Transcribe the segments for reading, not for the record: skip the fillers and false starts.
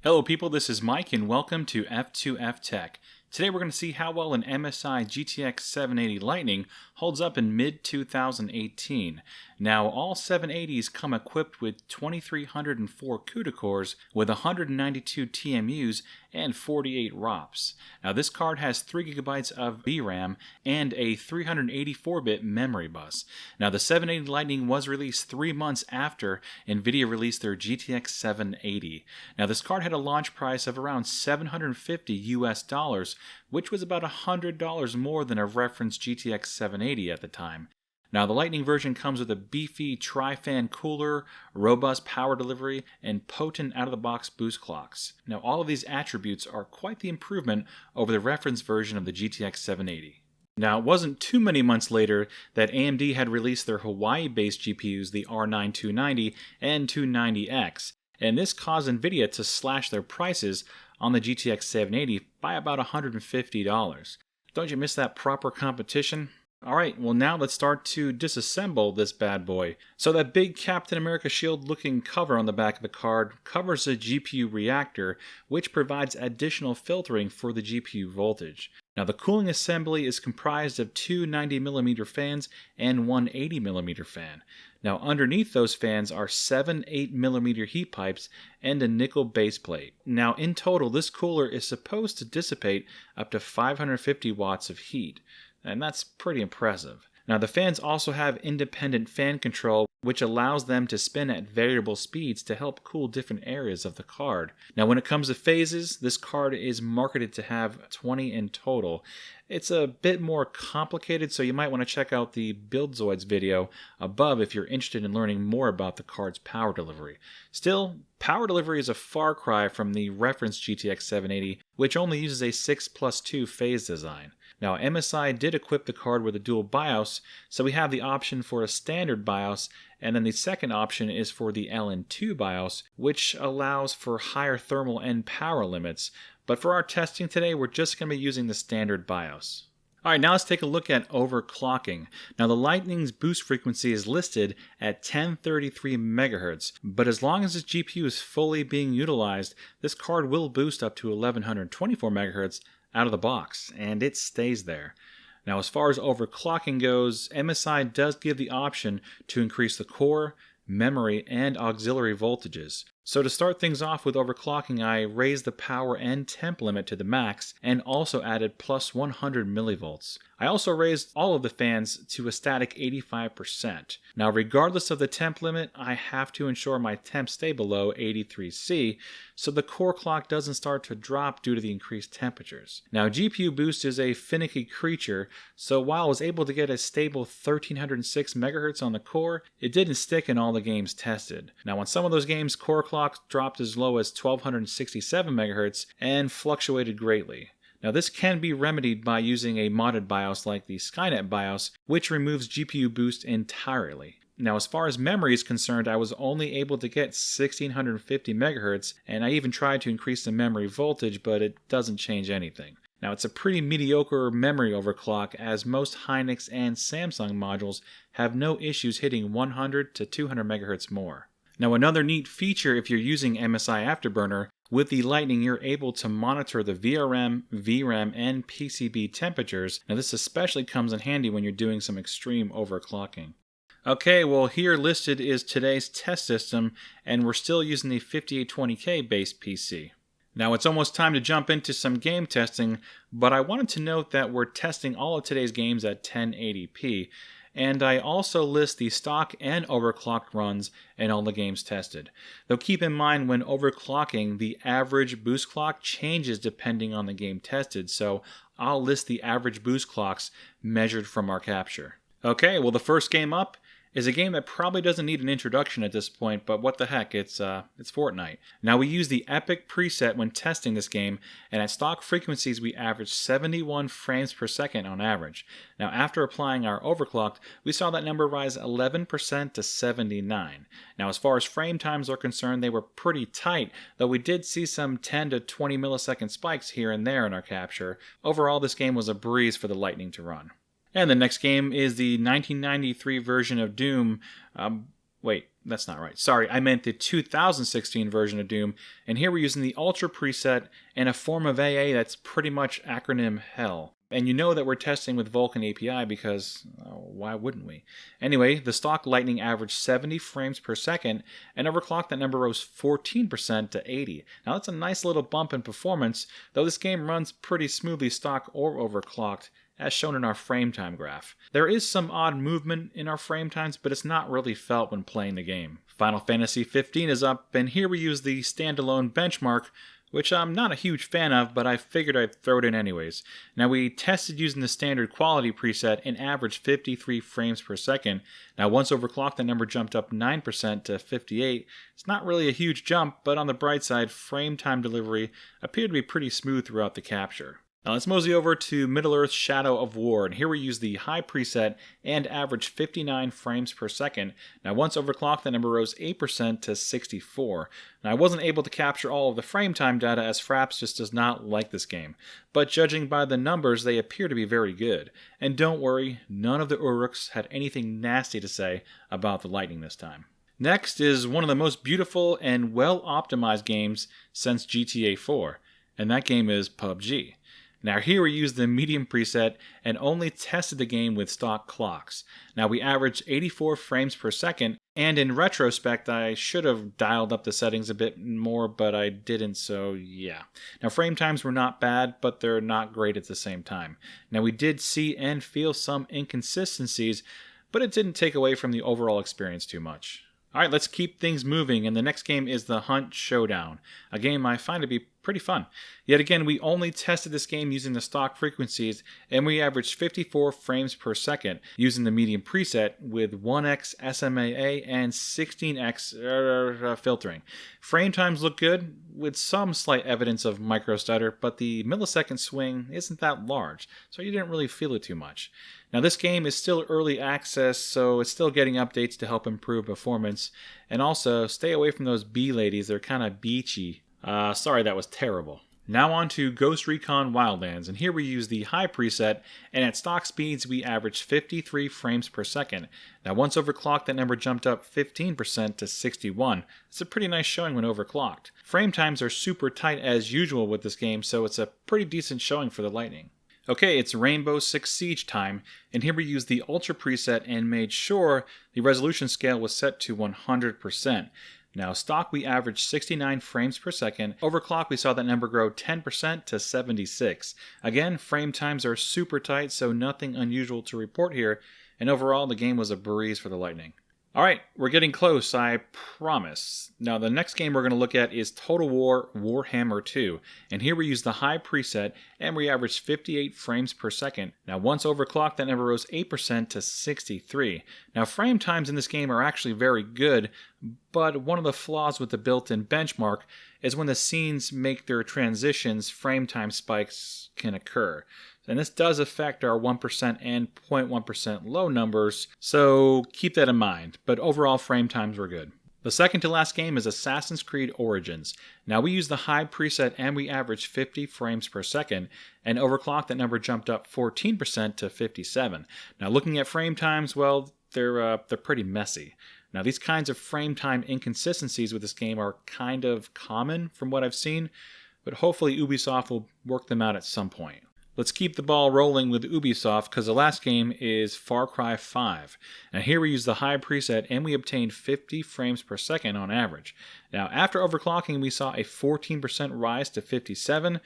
Hello people, this is Mike and welcome to F2F Tech. Today we're going to see how well an MSI GTX 780 Lightning holds up in mid-2018. Now all 780s come equipped with 2304 CUDA cores with 192 TMUs and 48 ROPs. Now this card has 3GB of VRAM and a 384-bit memory bus. Now the 780 Lightning was released 3 months after NVIDIA released their GTX 780. Now this card had a launch price of around $750 US, which was about $100 more than a reference GTX 780 at the time. Now the Lightning version comes with a beefy tri-fan cooler, robust power delivery, and potent out-of-the-box boost clocks. Now all of these attributes are quite the improvement over the reference version of the GTX 780. Now it wasn't too many months later that AMD had released their Hawaii-based GPUs, the R9 290 and 290X, and this caused NVIDIA to slash their prices on the GTX 780 by about $150. Don't you miss that proper competition? Alright, well now let's start to disassemble this bad boy. So that big Captain America shield looking cover on the back of the card covers the GPU reactor, which provides additional filtering for the GPU voltage. Now the cooling assembly is comprised of two 90mm fans and one 80mm fan. Now underneath those fans are 7 8mm heat pipes and a nickel base plate. Now in total this cooler is supposed to dissipate up to 550 watts of heat, and that's pretty impressive. Now the fans also have independent fan control, which allows them to spin at variable speeds to help cool different areas of the card. Now when it comes to phases, this card is marketed to have 20 in total. It's a bit more complicated, so you might want to check out the Buildzoids video above if you're interested in learning more about the card's power delivery. Still, power delivery is a far cry from the reference GTX 780, which only uses a 6+2 phase design. Now MSI did equip the card with a dual BIOS, so we have the option for a standard BIOS, and then the second option is for the LN2 BIOS, which allows for higher thermal and power limits. But for our testing today, we're just going to be using the standard BIOS. Alright, now let's take a look at overclocking. Now the Lightning's boost frequency is listed at 1033 MHz, but as long as this GPU is fully being utilized, this card will boost up to 1124 MHz out of the box, and it stays there. Now as far as overclocking goes, MSI does give the option to increase the core, memory, and auxiliary voltages. So to start things off with overclocking, I raised the power and temp limit to the max and also added plus 100 millivolts. I also raised all of the fans to a static 85%. Now regardless of the temp limit, I have to ensure my temps stay below 83C so the core clock doesn't start to drop due to the increased temperatures. Now GPU boost is a finicky creature, so while I was able to get a stable 1306 MHz on the core, it didn't stick in all the games tested. Now on some of those games, core clocks dropped as low as 1267 MHz and fluctuated greatly. Now this can be remedied by using a modded BIOS like the Skynet BIOS, which removes GPU boost entirely. Now as far as memory is concerned, I was only able to get 1650 MHz, and I even tried to increase the memory voltage, but it doesn't change anything. Now it's a pretty mediocre memory overclock, as most Hynix and Samsung modules have no issues hitting 100 to 200 MHz more. Now another neat feature if you're using MSI Afterburner, with the Lightning you're able to monitor the VRM, VRAM, and PCB temperatures. Now this especially comes in handy when you're doing some extreme overclocking. Okay, well here listed is today's test system, and we're still using the 5820K based PC. Now it's almost time to jump into some game testing, but I wanted to note that we're testing all of today's games at 1080p. And I also list the stock and overclocked runs and all the games tested. Though keep in mind when overclocking, the average boost clock changes depending on the game tested, so I'll list the average boost clocks measured from our capture. Okay, well the first game up is a game that probably doesn't need an introduction at this point, but what the heck, it's Fortnight. Now we use the Epic preset when testing this game, and at stock frequencies we averaged 71 frames per second on average. Now after applying our overclocked, we saw that number rise 11% to 79. Now as far as frame times are concerned, they were pretty tight, though we did see some 10 to 20 millisecond spikes here and there in our capture. Overall, this game was a breeze for the Lightning to run. And the next game is the 1993 version of Doom. Wait, that's not right. Sorry, I meant the 2016 version of Doom, and here we're using the Ultra preset and a form of AA that's pretty much acronym hell. And you know that we're testing with Vulkan API because, why wouldn't we? Anyway, the stock Lightning averaged 70 frames per second, and overclocked that number rose 14% to 80. Now that's a nice little bump in performance, though this game runs pretty smoothly stock or overclocked, as shown in our frame time graph. There is some odd movement in our frame times, but it's not really felt when playing the game. Final Fantasy 15 is up, and here we use the standalone benchmark, which I'm not a huge fan of, but I figured I'd throw it in anyways. Now we tested using the standard quality preset and averaged 53 frames per second. Now once overclocked, the number jumped up 9% to 58. It's not really a huge jump, but on the bright side, frame time delivery appeared to be pretty smooth throughout the capture. Now let's mosey over to Middle-earth Shadow of War, and here we use the high preset and average 59 frames per second. Now once overclocked, the number rose 8% to 64. Now I wasn't able to capture all of the frame time data as Fraps just does not like this game, but judging by the numbers, they appear to be very good. And don't worry, none of the Uruks had anything nasty to say about the Lightning this time. Next is one of the most beautiful and well-optimized games since GTA 4, and that game is PUBG. Now here we used the medium preset and only tested the game with stock clocks. Now we averaged 84 frames per second, and in retrospect I should have dialed up the settings a bit more, but I didn't, so yeah. Now frame times were not bad, but they're not great at the same time. Now we did see and feel some inconsistencies, but it didn't take away from the overall experience too much. Alright, let's keep things moving, and the next game is the Hunt Showdown, a game I find to be pretty fun. Yet again, we only tested this game using the stock frequencies, and we averaged 54 frames per second using the medium preset with 1x SMAA and 16x filtering. Frame times look good, with some slight evidence of micro stutter, but the millisecond swing isn't that large, so you didn't really feel it too much. Now this game is still early access, so it's still getting updates to help improve performance, and also stay away from those bee ladies, they're kinda beachy. Sorry, that was terrible. Now on to Ghost Recon Wildlands, and here we use the high preset, and at stock speeds we averaged 53 frames per second. Now once overclocked, that number jumped up 15% to 61. It's a pretty nice showing when overclocked. Frame times are super tight as usual with this game, so it's a pretty decent showing for the Lightning. Okay, it's Rainbow Six Siege time, and here we used the Ultra preset and made sure the resolution scale was set to 100%. Now stock we averaged 69 frames per second, overclock we saw that number grow 10% to 76. Again, frame times are super tight, so nothing unusual to report here, and overall the game was a breeze for the Lightning. Alright, we're getting close, I promise. Now the next game we're going to look at is Total War Warhammer 2, and here we use the high preset and we averaged 58 frames per second. Now once overclocked, that number rose 8% to 63. Now frame times in this game are actually very good, but one of the flaws with the built-in benchmark is when the scenes make their transitions, frame time spikes can occur. And this does affect our 1% and 0.1% low numbers, so keep that in mind, but overall frame times were good. The second to last game is Assassin's Creed Origins. Now we use the high preset and we averaged 50 frames per second, and overclocked that number jumped up 14% to 57. Now looking at frame times, well, they're pretty messy. Now these kinds of frame time inconsistencies with this game are kind of common from what I've seen, but hopefully Ubisoft will work them out at some point. Let's keep the ball rolling with Ubisoft because the last game is Far Cry 5. Now here we use the high preset and we obtained 50 frames per second on average. Now after overclocking we saw a 14% rise to 57,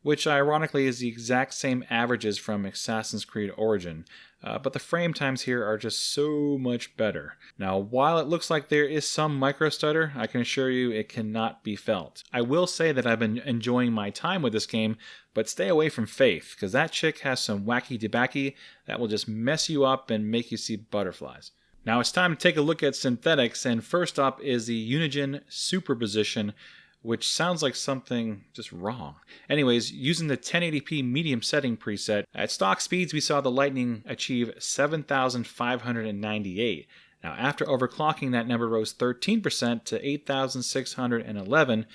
which ironically is the exact same averages from Assassin's Creed Origin. But the frame times here are just so much better. Now, while it looks like there is some micro stutter, I can assure you it cannot be felt. I will say that I've been enjoying my time with this game, but stay away from Faith, because that chick has some wacky debacky that will just mess you up and make you see butterflies. Now it's time to take a look at synthetics, and first up is the Unigine Superposition, which sounds like something just wrong. Anyways, using the 1080p medium setting preset, at stock speeds we saw the Lightning achieve 7,598. Now after overclocking, that number rose 13% to 8,611,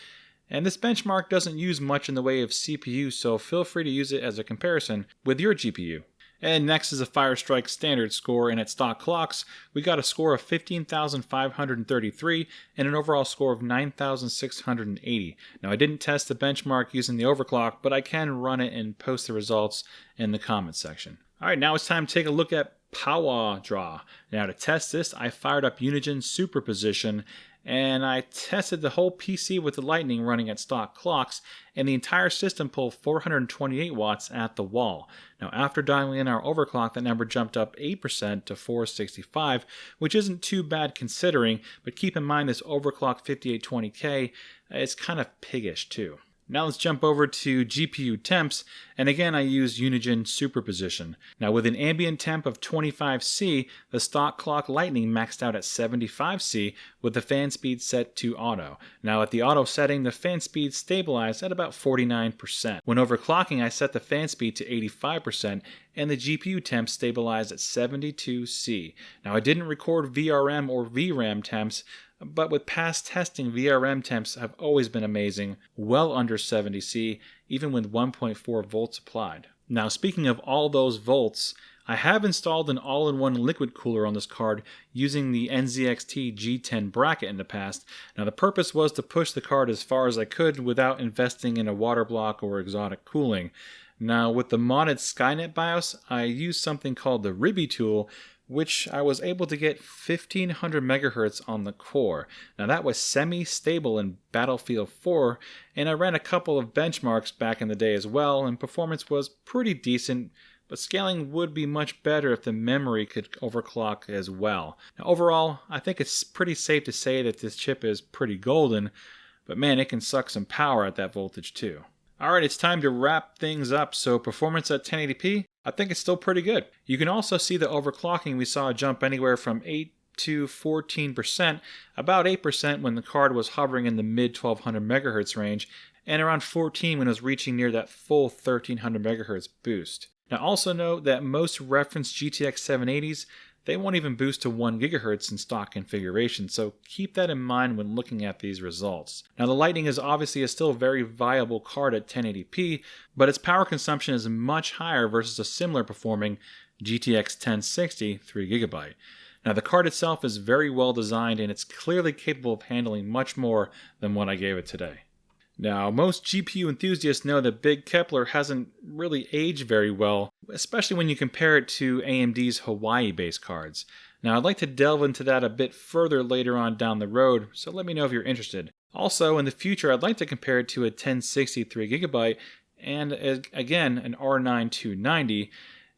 and this benchmark doesn't use much in the way of CPU, so feel free to use it as a comparison with your GPU. And next is a Firestrike standard score, and at stock clocks, we got a score of 15,533 and an overall score of 9,680. Now I didn't test the benchmark using the overclock, but I can run it and post the results in the comments section. Alright, now it's time to take a look at Power Draw. Now to test this, I fired up Unigine Superposition, and I tested the whole PC with the Lightning running at stock clocks, and the entire system pulled 428 watts at the wall. Now after dialing in our overclock, that number jumped up 8% to 465, which isn't too bad considering, but keep in mind this overclock 5820K is kind of piggish too. Now let's jump over to GPU temps, and again I use Unigine Superposition. Now with an ambient temp of 25C, the stock clock Lightning maxed out at 75C with the fan speed set to auto. Now at the auto setting, the fan speed stabilized at about 49%. When overclocking, I set the fan speed to 85%, and the GPU temp stabilized at 72C. Now I didn't record VRM or VRAM temps, but with past testing, VRM temps have always been amazing, well under 70C, even with 1.4 volts applied. Now speaking of all those volts, I have installed an all-in-one liquid cooler on this card using the NZXT G10 bracket in the past. Now the purpose was to push the card as far as I could without investing in a water block or exotic cooling. Now with the modded Skynet BIOS, I used something called the Ribby tool, which I was able to get 1500 megahertz on the core. Now that was semi-stable in Battlefield 4, and I ran a couple of benchmarks back in the day as well, and performance was pretty decent, but scaling would be much better if the memory could overclock as well. Now overall, I think it's pretty safe to say that this chip is pretty golden, but man, it can suck some power at that voltage too. Alright, it's time to wrap things up. So performance at 1080p, I think it's still pretty good. You can also see the overclocking. We saw a jump anywhere from 8 to 14%, about 8% when the card was hovering in the mid 1200 megahertz range, and around 14 when it was reaching near that full 1300 megahertz boost. Now also note that most reference GTX 780s, they won't even boost to 1 GHz in stock configuration, so keep that in mind when looking at these results. Now the Lightning is obviously a still very viable card at 1080p, but its power consumption is much higher versus a similar performing GTX 1060 3GB. Now the card itself is very well designed, and it's clearly capable of handling much more than what I gave it today. Now, most GPU enthusiasts know that Big Kepler hasn't really aged very well, especially when you compare it to AMD's Hawaii-based cards. Now, I'd like to delve into that a bit further later on down the road, so let me know if you're interested. Also, in the future, I'd like to compare it to a 1060 3GB and, again, an R9 290,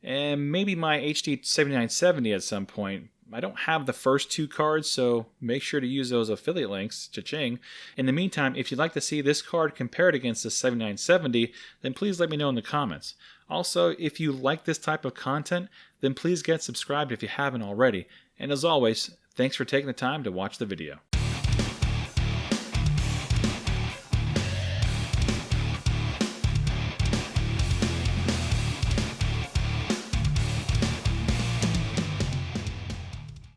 and maybe my HD 7970 at some point. I don't have the first two cards, so make sure to use those affiliate links, cha-ching. In the meantime, if you'd like to see this card compared against the 7970, then please let me know in the comments. Also, if you like this type of content, then please get subscribed if you haven't already. And as always, thanks for taking the time to watch the video.